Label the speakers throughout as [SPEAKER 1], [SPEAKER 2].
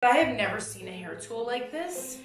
[SPEAKER 1] I have never seen a hair tool like this.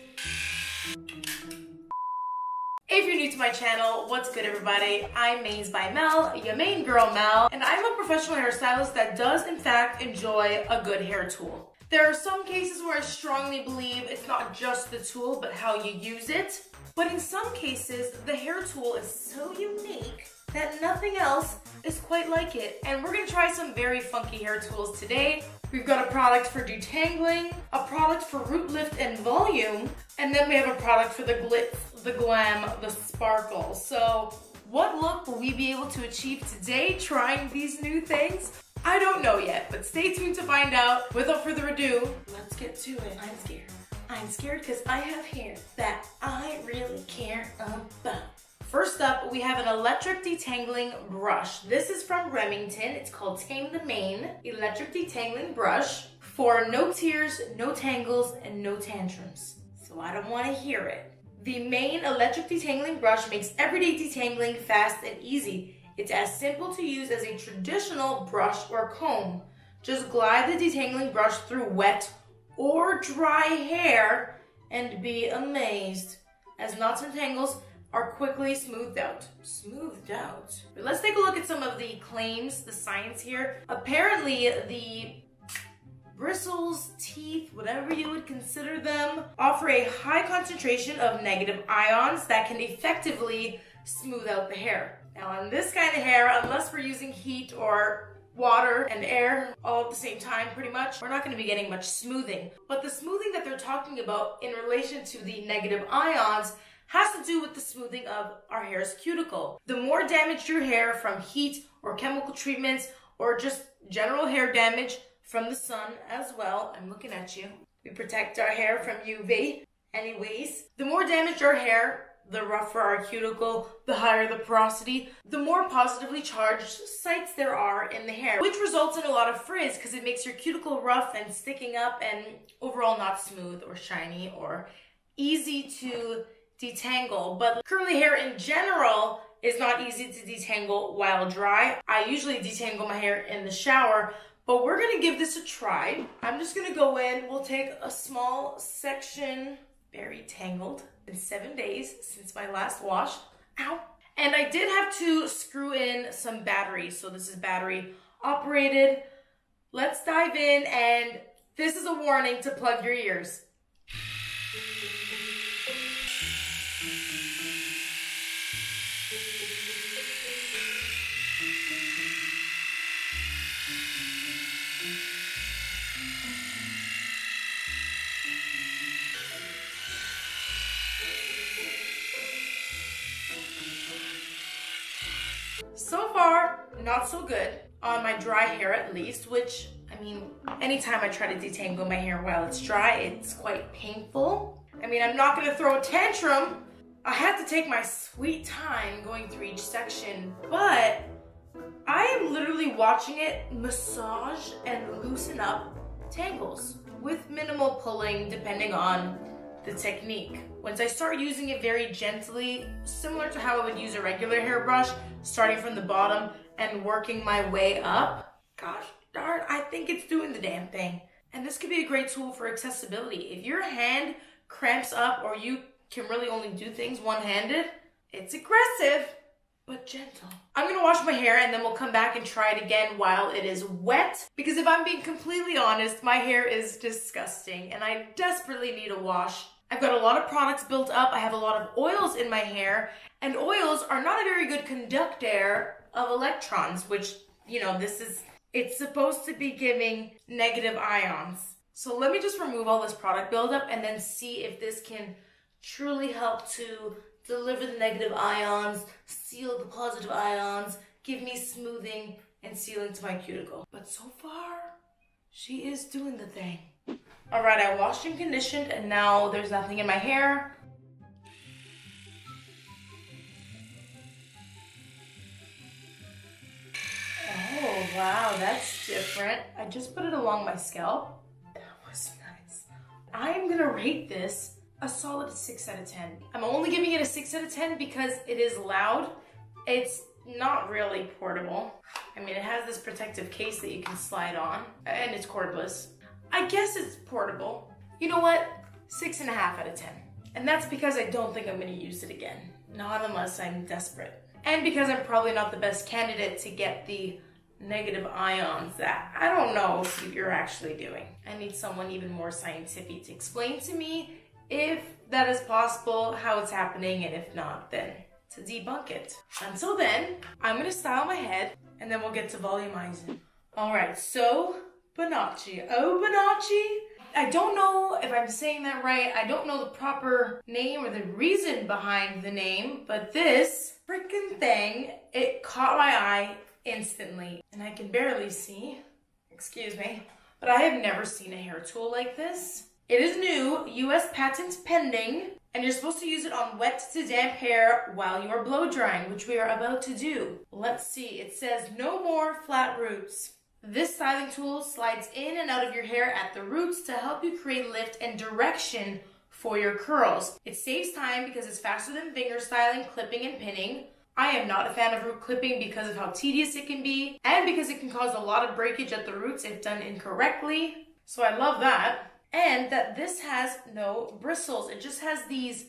[SPEAKER 1] If you're new to my channel, what's good everybody? I'm Mains by Mel, your main girl Mel, and I'm a professional hairstylist that does in fact enjoy a good hair tool. There are some cases where I strongly believe it's not just the tool, but how you use it. But in some cases, the hair tool is so unique that nothing else is quite like it. And we're gonna try some very funky hair tools today. We've got a product for detangling, a product for root lift and volume, and then we have a product for the glitz, the glam, the sparkle. So what look will we be able to achieve today trying these new things? I don't know yet, but stay tuned to find out. Without further ado, let's get to it. I'm scared. I'm scared because I have hair that I really care about. First up, we have an electric detangling brush. This is from Remington. It's called Tame the Mane Electric Detangling Brush for no tears, no tangles, and no tantrums. So I don't want to hear it. The Mane Electric Detangling Brush makes everyday detangling fast and easy. It's as simple to use as a traditional brush or comb. Just glide the detangling brush through wet or dry hair and be amazed as knots and tangles are quickly smoothed out. Smoothed out. But let's take a look at some of the claims, the science here. Apparently the bristles, teeth, whatever you would consider them, offer a high concentration of negative ions that can effectively smooth out the hair. Now on this kind of hair, unless we're using heat or water and air all at the same time pretty much, we're not going to be getting much smoothing. But the smoothing that they're talking about in relation to the negative ions has to do with the smoothing of our hair's cuticle. The more damaged your hair from heat or chemical treatments or just general hair damage from the sun as well, I'm looking at you, we protect our hair from UV anyways. The more damaged our hair, the rougher our cuticle, the higher the porosity, the more positively charged sites there are in the hair, which results in a lot of frizz because it makes your cuticle rough and sticking up and overall not smooth or shiny or easy to detangle. But curly hair in general is not easy to detangle while dry. I usually detangle my hair in the shower, but we're gonna give this a try. I'm just gonna go in, we'll take a small section, very tangled, in 7 days since my last wash. Ow. And I did have to screw in some batteries, so this is battery operated. Let's dive in, and this is a warning to plug your ears. So far, not so good on my dry hair at least, which, I mean, anytime I try to detangle my hair while it's dry, it's quite painful. I mean, I'm not gonna throw a tantrum. I have to take my sweet time going through each section, but I am literally watching it massage and loosen up tangles with minimal pulling depending on the technique. Once I start using it very gently, similar to how I would use a regular hairbrush, starting from the bottom and working my way up, gosh darn, I think it's doing the damn thing. And this could be a great tool for accessibility. If your hand cramps up or you can really only do things one-handed, it's aggressive, but gentle. I'm gonna wash my hair and then we'll come back and try it again while it is wet. Because if I'm being completely honest, my hair is disgusting and I desperately need a wash. I've got a lot of products built up. I have a lot of oils in my hair, and oils are not a very good conductor of electrons, which, you know, it's supposed to be giving negative ions. So let me just remove all this product buildup and then see if this can truly help to deliver the negative ions, seal the positive ions, give me smoothing and sealing to my cuticle. But so far, she is doing the thing. All right, I washed and conditioned and now there's nothing in my hair. Oh, wow, that's different. I just put it along my scalp. That was nice. I'm gonna rate this a solid 6 out of 10. I'm only giving it a 6 out of 10 because it is loud. It's not really portable. I mean, it has this protective case that you can slide on and it's cordless. I guess it's portable. You know what? 6.5 out of 10. And that's because I don't think I'm gonna use it again. Not unless I'm desperate. And because I'm probably not the best candidate to get the negative ions that I don't know if you're actually doing. I need someone even more scientific to explain to me if that is possible, how it's happening, and if not, then to debunk it. Until then, I'm gonna style my head and then we'll get to volumizing. All right, so Bonacci. Oh, Bonacci. I don't know if I'm saying that right. I don't know the proper name or the reason behind the name, but this freaking thing, it caught my eye instantly. And I can barely see, excuse me, but I have never seen a hair tool like this. It is new, US patent pending, and you're supposed to use it on wet to damp hair while you are blow drying, which we are about to do. Let's see, it says no more flat roots. This styling tool slides in and out of your hair at the roots to help you create lift and direction for your curls. It saves time because it's faster than finger styling, clipping, and pinning. I am not a fan of root clipping because of how tedious it can be and because it can cause a lot of breakage at the roots if done incorrectly. So I love that. And that this has no bristles. It just has these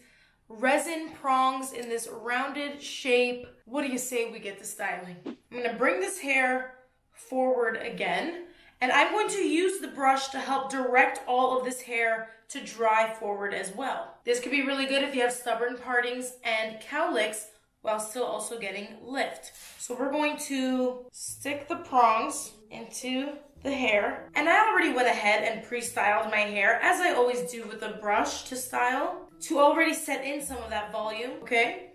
[SPEAKER 1] resin prongs in this rounded shape. What do you say we get to styling? I'm gonna bring this hair forward again, and I'm going to use the brush to help direct all of this hair to dry forward as well. This could be really good if you have stubborn partings and cowlicks while still also getting lift. So we're going to stick the prongs into the hair, and I already went ahead and pre-styled my hair as I always do with a brush to style to already set in some of that volume. Okay.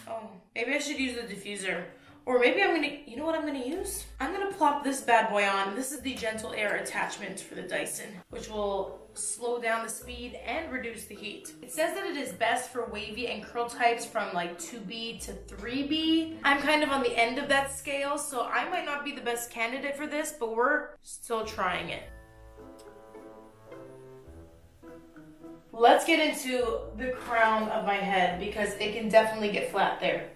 [SPEAKER 1] Oh, maybe I should use the diffuser. Or maybe I'm gonna, you know what I'm gonna use? I'm gonna plop this bad boy on. This is the gentle air attachment for the Dyson, which will slow down the speed and reduce the heat. It says that it is best for wavy and curl types from like 2B to 3B. I'm kind of on the end of that scale, so I might not be the best candidate for this, but we're still trying it. Let's get into the crown of my head because it can definitely get flat there.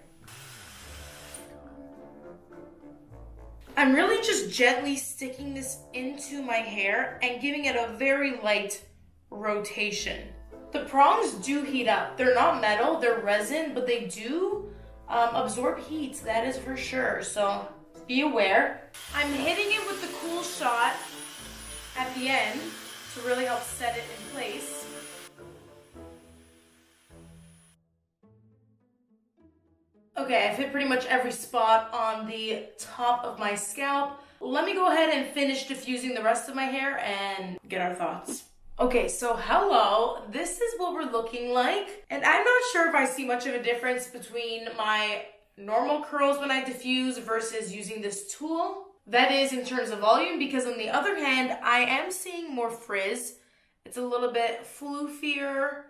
[SPEAKER 1] I'm really just gently sticking this into my hair and giving it a very light rotation. The prongs do heat up. They're not metal, they're resin, but they do absorb heat, that is for sure. So be aware. I'm hitting it with the cool shot at the end to really help set it in place. Okay, I've hit pretty much every spot on the top of my scalp. Let me go ahead and finish diffusing the rest of my hair and get our thoughts. Okay, so hello, this is what we're looking like. And I'm not sure if I see much of a difference between my normal curls when I diffuse versus using this tool. That is in terms of volume, because on the other hand, I am seeing more frizz. It's a little bit floofier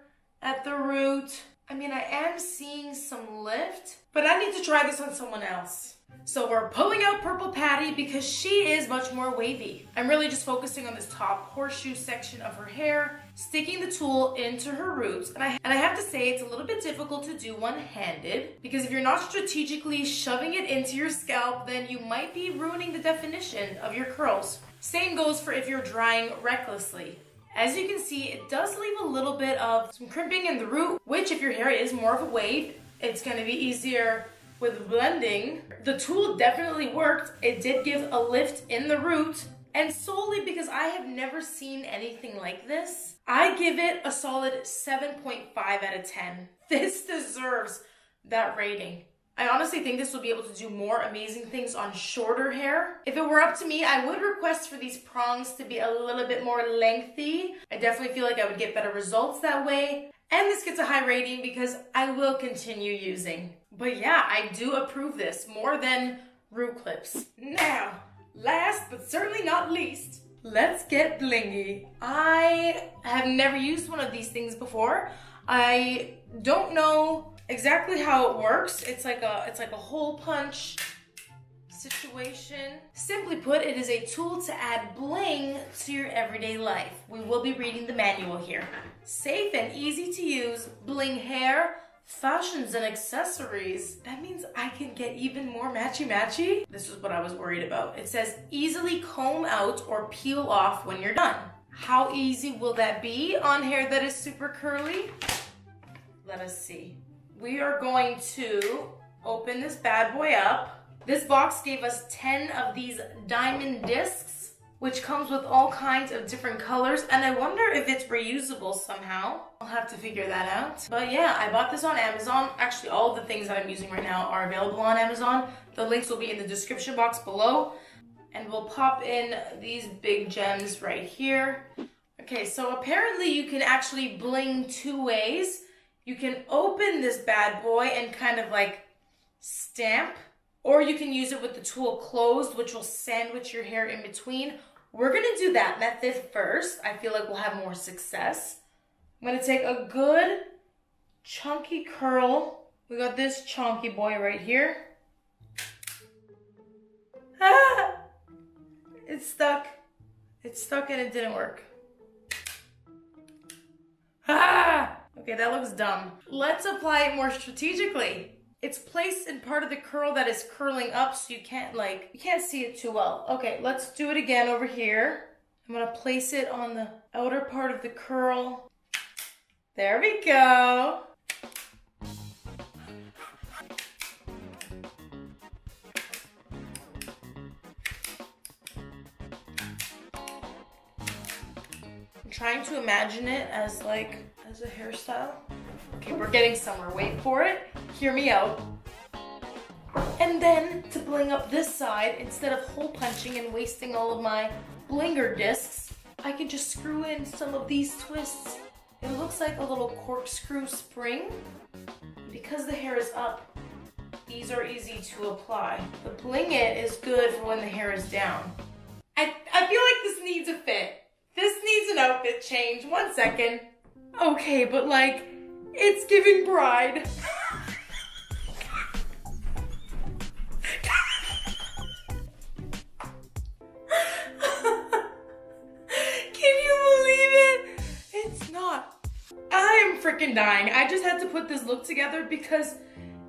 [SPEAKER 1] at the root. I mean, I am seeing some lift, but I need to try this on someone else. So we're pulling out Purple Patty because she is much more wavy. I'm really just focusing on this top horseshoe section of her hair, sticking the tool into her roots. And I have to say it's a little bit difficult to do one-handed because if you're not strategically shoving it into your scalp, then you might be ruining the definition of your curls. Same goes for if you're drying recklessly. As you can see, it does leave a little bit of some crimping in the root, which if your hair is more of a wave, it's going to be easier with blending. The tool definitely worked. It did give a lift in the root, and solely because I have never seen anything like this, I give it a solid 7.5 out of 10. This deserves that rating. I honestly think this will be able to do more amazing things on shorter hair. If it were up to me, I would request for these prongs to be a little bit more lengthy. I definitely feel like I would get better results that way. And this gets a high rating because I will continue using. But yeah, I do approve this more than root clips. Now, last but certainly not least, let's get blingy. I have never used one of these things before. I don't know exactly how it works. It's like a hole punch situation. Simply put, it is a tool to add bling to your everyday life. We will be reading the manual here. Safe and easy to use, bling hair, fashions and accessories. That means I can get even more matchy-matchy. This is what I was worried about. It says easily comb out or peel off when you're done. How easy will that be on hair that is super curly? Let us see. We are going to open this bad boy up. This box gave us 10 of these diamond discs, which comes with all kinds of different colors, and I wonder if it's reusable somehow. I'll have to figure that out. But yeah, I bought this on Amazon. Actually, all of the things that I'm using right now are available on Amazon. The links will be in the description box below. And we'll pop in these big gems right here. Okay, so apparently you can actually bling two ways. You can open this bad boy and kind of like stamp, or you can use it with the tool closed, which will sandwich your hair in between. We're gonna do that method first. I feel like we'll have more success. I'm gonna take a good chunky curl. We got this chunky boy right here. Ah! It's stuck. It's stuck and it didn't work. Ah! Okay, that looks dumb. Let's apply it more strategically. It's placed in part of the curl that is curling up, so you can't see it too well. Okay, let's do it again over here. I'm gonna place it on the outer part of the curl. There we go. I'm trying to imagine it as a hairstyle. Okay, we're getting somewhere. Wait for it. Hear me out. And then to bling up this side, instead of hole punching and wasting all of my blinger discs, I can just screw in some of these twists. It looks like a little corkscrew spring. Because the hair is up, these are easy to apply. The bling it is good for when the hair is down. I feel like this needs a fit. This needs an outfit change. 1 second. Okay, but like, it's giving bride. Can you believe it? It's not. I am freaking dying. I just had to put this look together because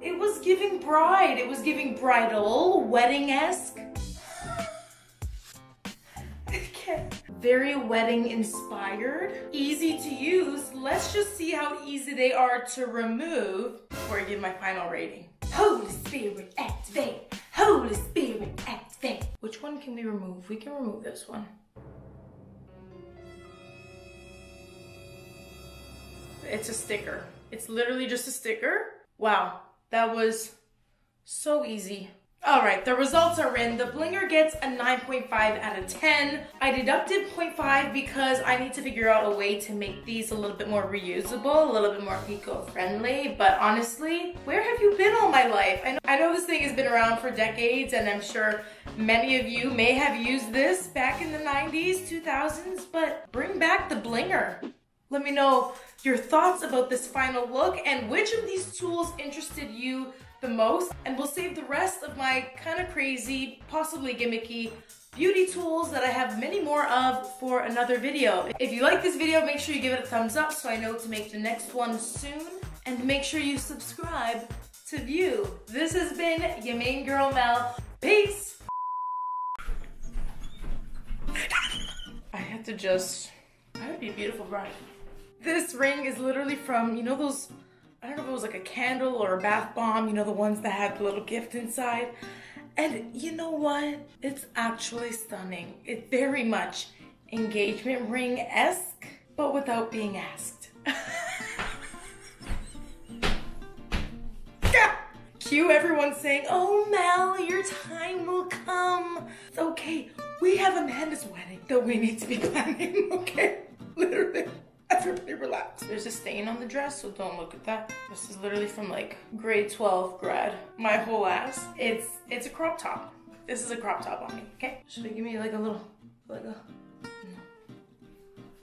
[SPEAKER 1] it was giving bride. It was giving bridal, wedding-esque. Very wedding inspired, easy to use. Let's just see how easy they are to remove before I give my final rating. Holy Spirit, activate. Holy Spirit, activate. Which one can we remove? We can remove this one. It's a sticker. It's literally just a sticker. Wow, that was so easy. All right, the results are in. The blinger gets a 9.5 out of 10. I deducted 0.5 because I need to figure out a way to make these a little bit more reusable, a little bit more eco-friendly. But honestly, where have you been all my life? I know this thing has been around for decades, and I'm sure many of you may have used this back in the 90s, 2000s, but bring back the blinger. Let me know your thoughts about this final look and which of these tools interested you the most, and we'll save the rest of my kind of crazy, possibly gimmicky beauty tools that I have many more of for another video. If you like this video, make sure you give it a thumbs up so I know to make the next one soon, and make sure you subscribe to view. This has been your main girl Mel. Peace! I would be a beautiful bride. This ring is literally from, you know those, I don't know if it was like a candle or a bath bomb, you know, the ones that had the little gift inside. And you know what? It's actually stunning. It's very much engagement ring-esque, but without being asked. Cue everyone saying, "Oh Mel, your time will come." It's okay. We have Amanda's wedding that we need to be planning, okay? Literally. Everybody relax. There's a stain on the dress, so don't look at that. This is literally from like grade 12 grad. My whole ass. It's a crop top. This is a crop top on me, okay? Should I give me like a little, no.